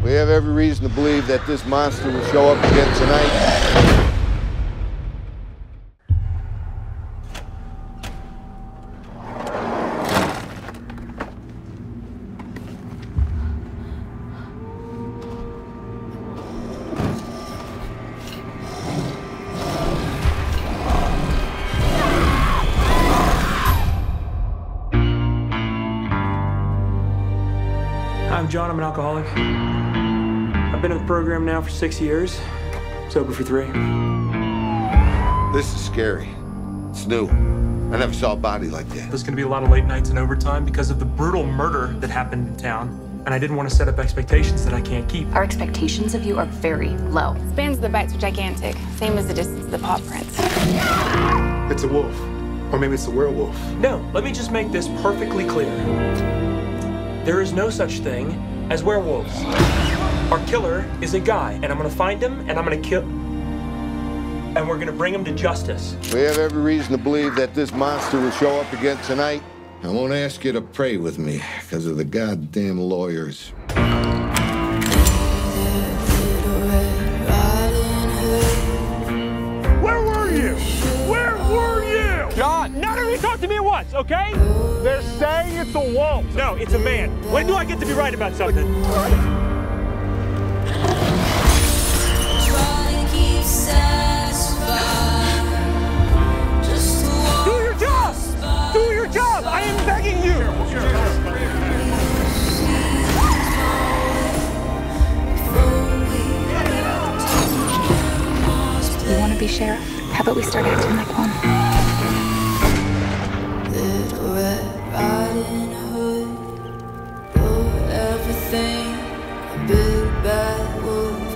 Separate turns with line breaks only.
We have every reason to believe that this monster will show up again tonight.
I'm John, I'm an alcoholic. I've been in the program now for 6 years, sober for 3.
This is scary. It's new. I never saw a body like that.
There's gonna be a lot of late nights and overtime because of the brutal murder that happened in town, and I didn't want to set up expectations that I can't keep.
Our expectations of you are very low.
Spans of the bites are gigantic, same as the distance of the paw prints.
It's a wolf, or maybe it's a werewolf.
No, let me just make this perfectly clear. There is no such thing as werewolves. Our killer is a guy, and I'm gonna find him, and I'm gonna kill, and we're gonna bring him to justice.
We have every reason to believe that this monster will show up again tonight. I won't ask you to pray with me because of the goddamn lawyers.
Where were you? Where were you? John, none of you talk to me at once, okay? They're saying it's a wolf. No, it's a man. When do I get to be right about something? Do your job! Do your job! I am begging you!
You want to be sheriff? How about we start acting like one?
Little Red Riding Hood, you're everything a big bad wolf